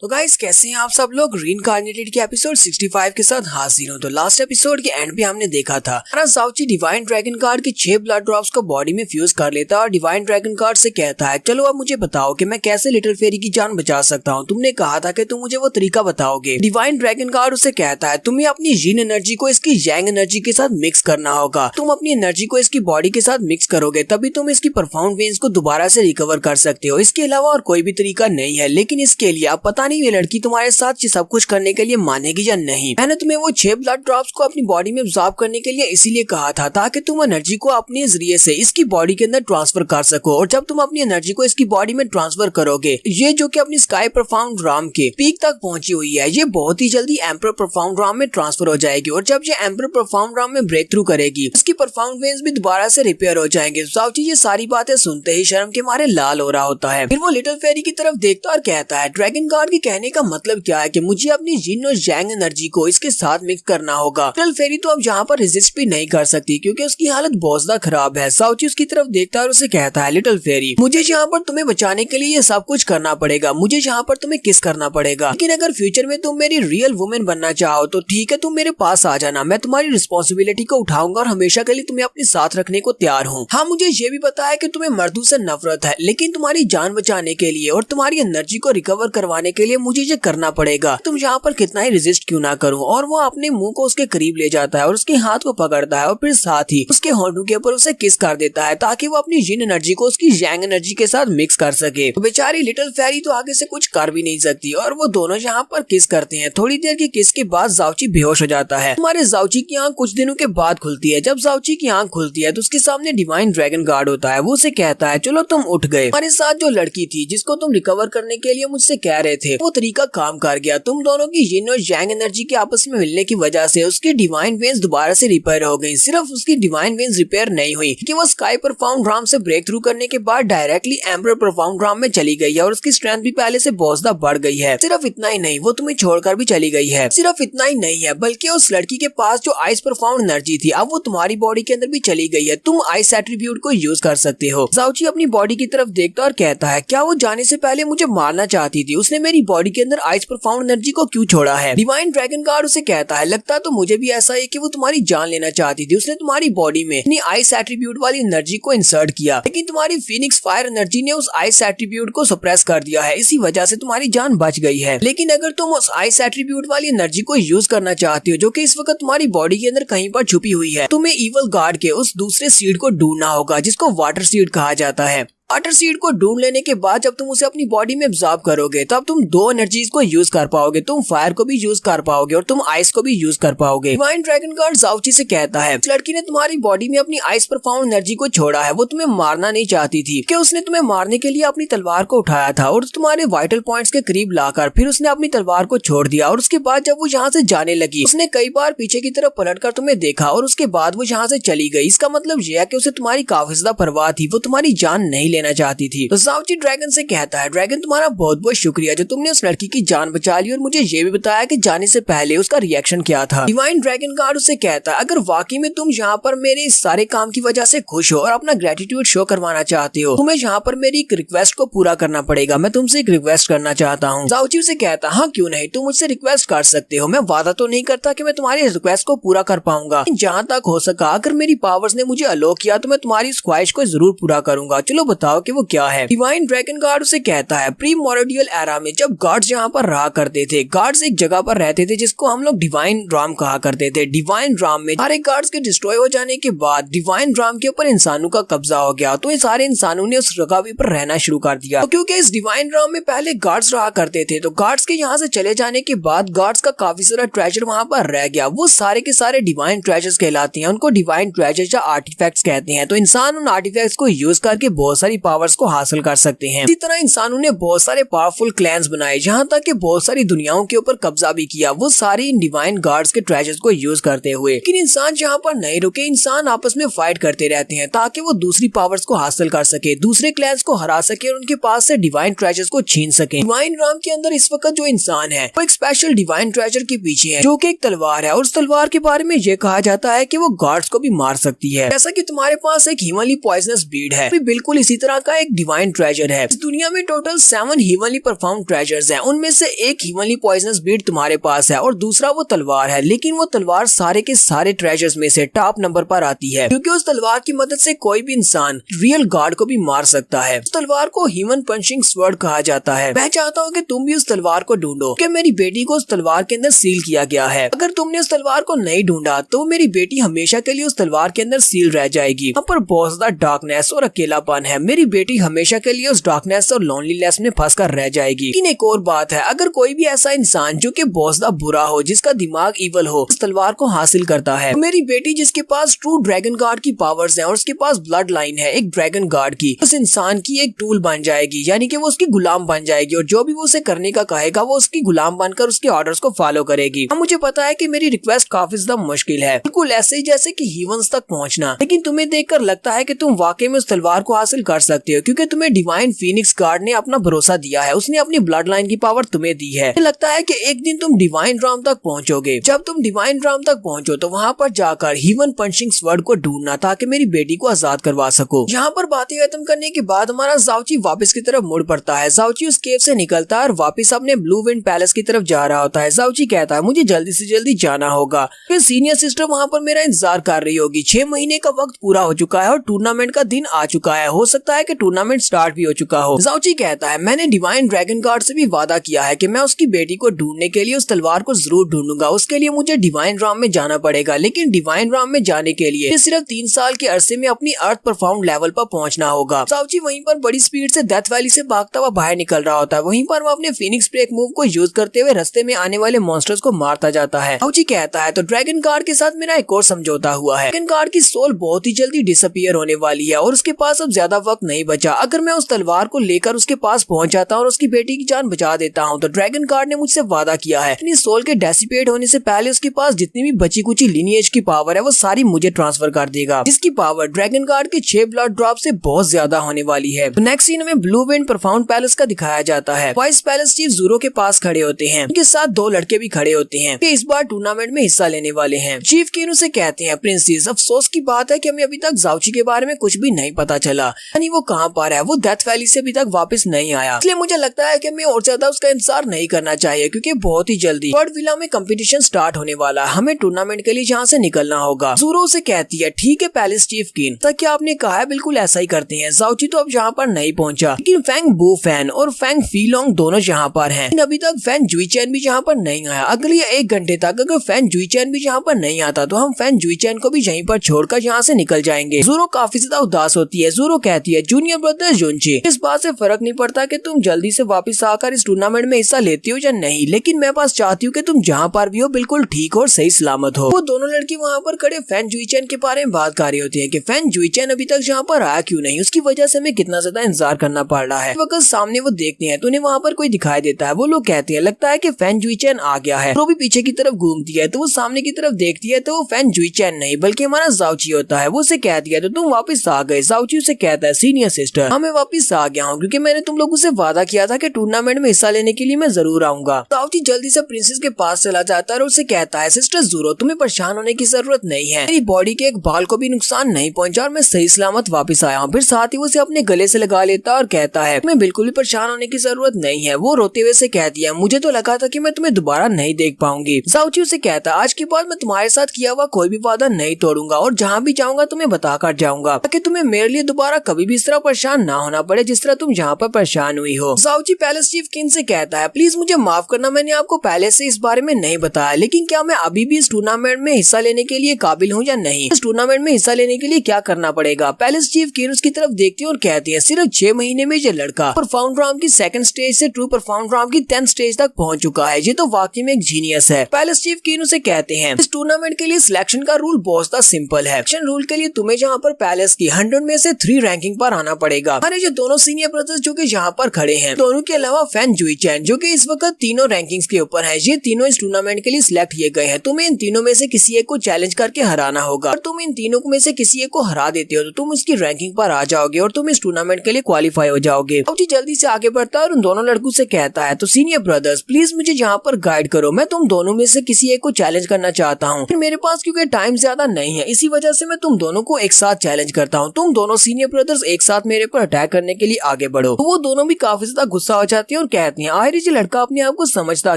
तो गाइस कैसे हैं आप सब लोग। रीइंकार्नेटेड के एपिसोड 65 के साथ हाजिर हूं। तो लास्ट एपिसोड के एंड पे हमने देखा था हमारा ज़ाओची डिवाइन ड्रैगन कार्ड के 6 ब्लड ड्रॉप्स को बॉडी में फ्यूज कर लेता है और डिवाइन ड्रैगन कार्ड से कहता है चलो अब मुझे बताओ कि मैं कैसे लिटिल फेरी की जान बचा सकता हूँ। तुमने कहा था कि तुम मुझे वो तरीका बताओगे। डिवाइन ड्रैगन कार्ड उसे कहता है तुम्हें अपनी यीन एनर्जी को इसकी यांग एनर्जी के साथ मिक्स करना होगा। तुम अपनी एनर्जी को इसकी बॉडी के साथ मिक्स करोगे तभी तुम इसकी परफाउंड वेन्स को दोबारा से रिकवर कर सकते हो। इसके अलावा और कोई भी तरीका नहीं है। लेकिन इसके लिए अब पता नहीं ये लड़की तुम्हारे साथ सब कुछ करने के लिए मानेगी या नहीं। मैंने तुम्हें वो 6 ब्लड ड्रॉप्स को अपनी बॉडी में अब्सॉर्ब करने के लिए इसीलिए कहा था ताकि तुम एनर्जी को अपने जरिए से इसकी बॉडी के अंदर ट्रांसफर कर सको। और जब तुम अपनी एनर्जी को इसकी बॉडी में ट्रांसफर करोगे, ये जो कि अपनी स्काई परफाउंड राम के पीक तक पहुंची हुई है, ये बहुत ही जल्दी एम्पर परफाउंड राम में ट्रांसफर हो जाएगी। और जब ये एम्पर परफाउंड राम में ब्रेक थ्रू करेगी, इसकी परफाउंड वेन्स भी दोबारा से रिपेयर हो जाएंगे। ज़ाओची ये सारी बातें सुनते ही शर्म के मारे लाल हो रहा होता है। फिर वो लिटिल फेरी की तरफ देखता और कहता है ड्रैगन गार्ड के कहने का मतलब क्या है कि मुझे अपनी यीन और यांग एनर्जी को इसके साथ मिक्स करना होगा। लिटिल फेरी तो अब यहाँ पर रेजिस्ट भी नहीं कर सकती क्योंकि उसकी हालत बहुत ज्यादा खराब है। ज़ाओची उसकी तरफ देखता है और उसे कहता है लिटिल फेरी मुझे यहाँ पर तुम्हें बचाने के लिए ये सब कुछ करना पड़ेगा, मुझे यहाँ पर तुम्हें किस करना पड़ेगा। लेकिन अगर फ्यूचर में तुम मेरी रियल वुमेन बनना चाहो तो ठीक है, तुम मेरे पास आ जाना, मैं तुम्हारी रिस्पॉन्सिबिलिटी को उठाऊंगा और हमेशा के लिए तुम्हें अपने साथ रखने को तैयार हूँ। हाँ, मुझे ये भी पता है कि तुम्हें मर्दों से नफरत है, लेकिन तुम्हारी जान बचाने के लिए और तुम्हारी एनर्जी को रिकवर करवाने के लिए मुझे ये करना पड़ेगा। तुम यहाँ पर कितना ही रेजिस्ट क्यों ना करूं। और वो अपने मुंह को उसके करीब ले जाता है और उसके हाथ को पकड़ता है और फिर साथ ही उसके होंठों के ऊपर उसे किस कर देता है ताकि वो अपनी यीन एनर्जी को उसकी यांग एनर्जी के साथ मिक्स कर सके। तो बेचारी लिटिल फेरी तो आगे से कुछ कर भी नहीं सकती और वो दोनों यहाँ पर किस करते हैं। थोड़ी देर की किस के बाद ज़ाओची बेहोश हो जाता है। हमारे ज़ाओची की आंख कुछ दिनों के बाद खुलती है। जब ज़ाओची की आंख खुलती है तो उसके सामने डिवाइन ड्रैगन गार्ड होता है। वो उसे कहता है चलो तुम उठ गए, हमारे साथ जो लड़की थी जिसको तुम रिकवर करने के लिए मुझसे कह रहे थे वो तरीका काम कर गया। तुम दोनों की यीन और यांग एनर्जी के आपस में मिलने की वजह से उसकी डिवाइन वेन्स दोबारा से रिपेयर हो गई। सिर्फ उसकी डिवाइन वेन्स रिपेयर नहीं हुई कि वो स्काई परफाउंड राम से ब्रेक थ्रू करने के बाद डायरेक्टली एम्पर परफाउंड राम में चली गई है और उसकी स्ट्रेंथ भी पहले से बहुत ज्यादा बढ़ गई है। सिर्फ इतना ही नहीं, वो तुम्हें छोड़कर भी चली गई है। सिर्फ इतना ही नहीं है बल्कि उस लड़की के पास जो आइस परफाउंड एनर्जी थी अब वो तुम्हारी बॉडी के अंदर भी चली गई है। तुम आइस एट्रीब्यूट को यूज कर सकते हो। ज़ाओची अपनी बॉडी की तरफ देखता और कहता है क्या वो जाने से पहले मुझे मारना चाहती थी? उसने मेरी बॉडी के अंदर आइस परफाउंड एनर्जी को क्यों छोड़ा है? डिवाइन ड्रैगन गार्ड उसे कहता है लगता तो मुझे भी ऐसा है कि वो तुम्हारी जान लेना चाहती थी। उसने तुम्हारी बॉडी में अपनी आइस एट्रीब्यूट वाली एनर्जी को इंसर्ट किया, लेकिन तुम्हारी फीनिक्स फायर एनर्जी ने उस आइस एट्रीब्यूट को सप्रेस कर दिया है। इसी वजह से तुम्हारी जान बच गई है। लेकिन अगर तुम उस आइस एट्रीब्यूट वाली एनर्जी को यूज करना चाहती हो जो कि इस वक्त तुम्हारी बॉडी के अंदर कहीं पर छुपी हुई है, तुम्हें इवल गार्ड के उस दूसरे सीड को ढूंढना होगा जिसको वाटर सीड कहा जाता है। वाटर सीड को ढूंढ लेने के बाद जब तुम उसे अपनी बॉडी में अब्सॉर्ब करोगे तब तुम दो एनर्जीज को यूज कर पाओगे। तुम फायर को भी यूज कर पाओगे और तुम आइस को भी यूज कर पाओगे। डिवाइन ड्रैगन गार्ड ज़ाओची से कहता है इस लड़की ने तुम्हारी बॉडी में अपनी आइस परफाउंड एनर्जी को छोड़ा है। वो तुम्हें मारना नहीं चाहती थी कि उसने तुम्हें मारने के लिए अपनी तलवार को उठाया था और तुम्हारे वाइटल पॉइंट्स के करीब लाकर फिर उसने अपनी तलवार को छोड़ दिया। और उसके बाद जब वो यहाँ से जाने लगी उसने कई बार पीछे की तरफ पलटकर तुम्हें देखा और उसके बाद वो यहाँ से चली गई। इसका मतलब यह है कि उसे तुम्हारी काफी ज्यादा परवाह थी, वो तुम्हारी जान नहीं लेना चाहती थी। तो ज़ाओची ड्रैगन से कहता है ड्रैगन तुम्हारा बहुत बहुत शुक्रिया जो तुमने उस लड़की की जान बचा ली और मुझे ये भी बताया कि जाने से पहले उसका रिएक्शन क्या था। डिवाइन ड्रैगन गार्ड उसे कहता है अगर वाकई में तुम यहाँ पर मेरे इस सारे काम की वजह से खुश हो और अपना ग्रेटिट्यूड शो करवाना चाहते हो, तुम्हें यहाँ पर मेरी एक रिक्वेस्ट को पूरा करना पड़ेगा। मैं तुमसे एक रिक्वेस्ट करना चाहता हूँ। ज़ाओची उसे कहता हाँ क्यों नहीं, तुम मुझसे रिक्वेस्ट कर सकते हो। मैं वादा तो नहीं करता कि मैं तुम्हारी रिक्वेस्ट को पूरा कर पाऊंगा, जहाँ तक हो सका अगर मेरी पावर्स ने मुझे अलो किया तो मैं तुम्हारी इस ख्वाहिश को जरूर पूरा करूंगा। चलो बताओ कि वो क्या है। डिवाइन ड्रैगन गार्ड उसे कहता है प्री मोरोडियल एरा में जब गार्ड्स यहाँ पर रहा करते थे, गार्ड्स एक जगह पर रहते थे जिसको हम लोग डिवाइन राम कहा करते थे। डिवाइन राम में सारे गार्ड्स के डिस्ट्रॉय हो जाने के बाद डिवाइन राम के ऊपर इंसानों का कब्जा हो गया, तो ये सारे इंसानों ने उस जगह पर रहना शुरू कर दिया। तो क्योंकि इस डिवाइन राम में पहले गार्ड्स रहा करते थे तो गार्ड्स के यहाँ से चले जाने के बाद गार्ड्स का काफी सारा ट्रेजर वहाँ पर रह गया। वो सारे के सारे डिवाइन ट्रेजर्स कहलाते हैं, उनको डिवाइन ट्रेजर्स या आर्टिफैक्ट्स कहते हैं। तो इंसान उन आर्टिफैक्ट्स को यूज करके बहुत सारी पावर्स को हासिल कर सकते हैं। इसी तरह इंसानों ने बहुत सारे पावरफुल क्लैंस बनाए जहाँ तक कि बहुत सारी दुनियाओं के ऊपर कब्जा भी किया, वो सारी इन डिवाइन गार्ड्स के ट्रेजर्स को यूज करते हुए। लेकिन इंसान जहाँ पर नहीं रुके, इंसान आपस में फाइट करते रहते हैं ताकि वो दूसरी पावर्स को हासिल कर सके, दूसरे क्लैंस को हरा सके और उनके पास से डिवाइन ट्रेजर्स को छीन सके। डिवाइन राम के अंदर इस वक्त जो इंसान है वो एक स्पेशल डिवाइन ट्रेजर के पीछे है जो कि एक तलवार है और उस तलवार के बारे में ये कहा जाता है कि वो गार्ड्स को भी मार सकती है। जैसा कि तुम्हारे पास एक हिमालय पॉइजनस बीड है, बिल्कुल इसी तरह का एक डिवाइन ट्रेजर है। इस दुनिया में टोटल 7 हीवनली परफॉर्म ट्रेजर्स हैं। उनमें से एक हीवनली पॉइजनस बीड तुम्हारे पास है और दूसरा वो तलवार है, लेकिन वो तलवार सारे के सारे ट्रेजर्स में से टॉप नंबर पर आती है, क्योंकि उस तलवार की मदद से कोई भी इंसान रियल गॉड को भी मार सकता है। उस तलवार को ह्यूमन पंचिंग स्वर्ड कहा जाता है। मैं चाहता हूँ कि तुम भी उस तलवार को ढूंढो, कि मेरी बेटी को उस तलवार के अंदर सील किया गया है। अगर तुमने उस तलवार को नहीं ढूंढा तो मेरी बेटी हमेशा के लिए उस तलवार के अंदर सील रह जाएगी। यहाँ पर बहुत ज्यादा डार्कनेस और अकेलापन है। मेरी बेटी हमेशा के लिए उस डार्कनेस और लोनलीनेस में फंस कर रह जाएगी। लेकिन एक और बात है, अगर कोई भी ऐसा इंसान जो कि बहुत ज्यादा बुरा हो, जिसका दिमाग इवल हो, उस तलवार को हासिल करता है, तो मेरी बेटी जिसके पास ट्रू ड्रैगन गार्ड की पावर्स हैं और उसके पास ब्लड लाइन है एक ड्रैगन गार्ड की, उस इंसान की एक टूल बन जाएगी, यानी कि वो उसकी गुलाम बन जाएगी और जो भी वो उसे करने का कहेगा वो उसकी गुलाम बनकर उसके ऑर्डर्स को फॉलो करेगी। अब मुझे पता है कि मेरी रिक्वेस्ट काफी ज्यादा मुश्किल है, बिल्कुल ऐसे ही जैसे कि हीवंस तक पहुंचना, लेकिन तुम्हें देखकर लगता है कि तुम वाकई में उस तलवार को हासिल कर सकते हो, क्योंकि तुम्हें डिवाइन फीनिक्स गार्ड ने अपना भरोसा दिया है। उसने अपनी ब्लड लाइन की पावर तुम्हें दी है। मुझे लगता है कि एक दिन तुम डिवाइन राम तक पहुंचोगे। जब तुम डिवाइन राम तक पहुंचो तो वहाँ पर जाकर ह्यूमन पंचिंग स्वर्ड को ढूंढना, ताकि मेरी बेटी को आजाद करवा सको। यहाँ पर बातें खत्म करने के बाद हमारा जाओची वापस की तरफ मुड़ पड़ता है। जाओची उस केव से निकलता है और वापस अपने ब्लू विंड पैलेस की तरफ जा रहा होता है। जाओची कहता है मुझे जल्दी से जल्दी जाना होगा, फिर सीनियर सिस्टर वहाँ पर मेरा इंतजार कर रही होगी। 6 महीने का वक्त पूरा हो चुका है और टूर्नामेंट का दिन आ चुका है। हो सकता है कि टूर्नामेंट स्टार्ट भी हो चुका हो। जाओची कहता है मैंने डिवाइन ड्रैगन गार्ड से भी वादा किया है कि मैं उसकी बेटी को ढूंढने के लिए उस तलवार को जरूर ढूंढूंगा। उसके लिए मुझे डिवाइन राम में जाना पड़ेगा, लेकिन डिवाइन राम में जाने के लिए सिर्फ 3 साल के अरसे में अपनी अर्थ परफॉर्म लेवल पर पहुंचना होगा। जाओची वहीं पर बड़ी स्पीड से डेथ वैली से भागता हुआ बाहर निकल रहा होता है। वहीं पर वो अपने फिनिक्स ब्रेक मूव को यूज करते हुए रास्ते में आने वाले मॉन्स्टर्स को मारता जाता है। जाओची कहता है तो ड्रैगन गार्ड के साथ मेरा एक और समझौता हुआ है। ड्रैगन गार्ड की सोल बहुत ही जल्दी डिसअपीयर होने वाली है और उसके पास अब ज्यादा वक्त नहीं बचा। अगर मैं उस तलवार को लेकर उसके पास पहुंच जाता हूं और उसकी बेटी की जान बचा देता हूं, तो ड्रैगन गार्ड ने मुझसे वादा किया है अपनी सोल के डेसिपेट होने से पहले उसके पास जितनी भी बची कुची लिनिएज की पावर है वो सारी मुझे ट्रांसफर कर देगा, जिसकी पावर ड्रैगन गार्ड के 6 ब्लड ड्रॉप से बहुत ज्यादा होने वाली है। तो नेक्स्ट सीन में ब्लू विंड परफाउंड पैलेस का दिखाया जाता है। वाइस पैलेस चीफ ज़ूरो के पास खड़े होते हैं, उनके साथ 2 लड़के भी खड़े होते हैं कि इस बार टूर्नामेंट में हिस्सा लेने वाले हैं। चीफ केनू से कहते हैं प्रिंसेस अफसोस की बात है कि हमें अभी तक जाओची के बारे में कुछ भी नहीं पता चला, यानी वो कहाँ पर है। वो डेथ वैली से अभी तक वापस नहीं आया, इसलिए मुझे लगता है कि हमें और ज्यादा उसका इंतजार नहीं करना चाहिए, क्योंकि बहुत ही जल्दी वर्ल्ड विला में कंपटीशन स्टार्ट होने वाला है। हमें टूर्नामेंट के लिए यहाँ से निकलना होगा। ज़ूरो से कहती है ठीक है पैलेस चीफ किन, तक क्या आपने कहा है बिल्कुल ऐसा ही करते हैं। जाओची तो अब यहाँ पर नहीं पहुंचा, लेकिन फैंग बू फैन और फैंग फीलोंग दोनों यहाँ पर हैं। लेकिन अभी तक फैन जुईचैन भी यहाँ पर नहीं आया। अगले 1 घंटे तक अगर फैन जुईचैन भी यहाँ पर नहीं आता तो हम फैन जुईचैन को भी यहीं पर छोड़कर यहाँ से निकल जाएंगे। ज़ूरो काफी ज्यादा उदास होती है। ज़ूरो कहती है जूनियर ब्रदर जुनची, इस बात से फर्क नहीं पड़ता कि तुम जल्दी से वापस आकर इस टूर्नामेंट में हिस्सा लेती हो या नहीं, लेकिन मैं बस चाहती हूँ कि तुम जहाँ पर भी हो बिल्कुल ठीक और सही सलामत हो। वो दोनों लड़की वहाँ पर खड़े फैन जुईचैन के बारे में बात कर रही होती है कि फैन जुईचैन अभी तक यहाँ पर आया क्यों नहीं, उसकी वजह से हमें कितना ज्यादा इंतजार करना पड़ रहा है। वक्त सामने वो देखते हैं तो उन्हें वहाँ पर कोई दिखाई देता है। वो लोग कहते हैं लगता है कि फैन जुईचैन आ गया है। वो भी पीछे की तरफ घूमती है तो वो सामने की तरफ देखती है तो वो फैन जुईचैन नहीं बल्कि हमारा जाओची होता है। वो उसे कहती है तो तुम वापस आ गए। जाओची उसे कहता है सीनियर सिस्टर मैं वापस आ गया हूँ, क्योंकि मैंने तुम लोगों से वादा किया था कि टूर्नामेंट में हिस्सा लेने के लिए मैं जरूर आऊंगा। जाओची जल्दी से प्रिंसेस के पास चला जाता है और उसे कहता है सिस्टर ज़ूरो तुम्हें परेशान होने की जरूरत नहीं है, मेरी बॉडी के एक बाल को भी नुकसान नहीं पहुंचा और मैं सही सलामत वापस आया हूँ। फिर साथ ही वो उसे अपने गले से लगा लेता है और कहता है तुम्हें बिल्कुल भी परेशान होने की जरूरत नहीं है। वो रोते हुए से कहती है मुझे तो लगा था कि मैं तुम्हें दोबारा नहीं देख पाऊंगी। जाओची उसे कहता है आज के बाद मैं तुम्हारे साथ किया हुआ कोई भी वादा नहीं तोड़ूंगा और जहाँ भी जाऊंगा तुम्हें बता कर जाऊंगा, ताकि तुम्हें मेरे लिए दोबारा कभी भी इस तरह परेशान ना होना पड़े जिस तरह तुम यहाँ पर परेशान हुई हो। जाओची पैलेस चीफ किन से कहता है प्लीज मुझे माफ करना, मैंने आपको पहले से इस बारे में नहीं बताया, लेकिन क्या मैं अभी भी इस टूर्नामेंट में हिस्सा लेने के लिए काबिल हूँ या नहीं, इस टूर्नामेंट में हिस्सा लेने के लिए क्या करना पड़ेगा। पैलेस चीफ किन उसकी तरफ देखती है और कहती है सिर्फ 6 महीने में ये लड़का परफॉर्म राम की 2nd स्टेज से ट्रू परफॉर्म राम की 10th स्टेज तक पहुंच चुका है, ये तो वाकई में एक जीनियस है। पैलेस चीफ किन उसे कहते हैं इस टूर्नामेंट के लिए सिलेक्शन का रूल बहुत ज्यादा सिंपल है। सिलेक्शन रूल के लिए तुम्हें जहाँ पर पैलेस की 100 में से 3 रैंकिंग पर आना पड़ेगा। हमारे जो दोनों सीनियर ब्रदर्स जो कि यहाँ पर खड़े हैं, दोनों के अलावा फैन जुईचैन जो कि इस वक्त तीनों रैंकिंग्स के ऊपर है, ये तीनों इस टूर्नामेंट के लिए सिलेक्ट किए गए हैं। तुम्हें इन तीनों में से किसी एक को चैलेंज करके हराना होगा और तुम इन तीनों में से किसी एक को हरा देते हो तो तुम उसकी रैंकिंग पर आ जाओगे और तुम इस टूर्नामेंट के लिए क्वालिफाई हो जाओगे। जाओची जल्दी से आगे बढ़ता है और उन दोनों लड़कों से कहता है तो सीनियर ब्रदर्स प्लीज मुझे यहाँ पर गाइड करो, मैं तुम दोनों में से किसी एक को चैलेंज करना चाहता हूँ। फिर मेरे पास क्योंकि टाइम ज्यादा नहीं है इसी वजह से मैं तुम दोनों को एक साथ चैलेंज करता हूँ। तुम दोनों सीनियर ब्रदर्स एक साथ मेरे ऊपर अटैक करने के लिए आगे बढ़ो। तो वो दोनों भी काफी ज्यादा गुस्सा हो जाती है और कहती हैं आखिर ये लड़का अपने आप को समझता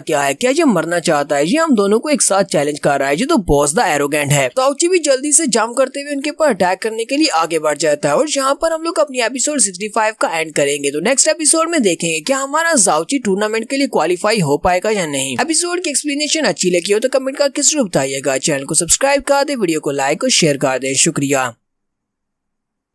क्या है, क्या ये मरना चाहता है, ये हम दोनों को एक साथ चैलेंज कर रहा है, ये तो बॉस द एरोगेंट है। साउची भी जल्दी से जंप करते हुए उनके ऊपर अटैक करने के लिए आगे बढ़ जाता है और यहाँ पर हम लोग अपनी एपिसोड 65 का एंड करेंगे। तो नेक्स्ट एपिसोड में देखेंगे क्या हमारा जाउची टूर्नामेंट के लिए क्वालिफाई हो पाएगा या नहीं। एपिसोड की एक्सप्लेनेशन अच्छी लगी हो तो कमेंट करके जरूर बताइएगा। चैनल को सब्सक्राइब कर दे, वीडियो को लाइक और शेयर कर दे। शुक्रिया।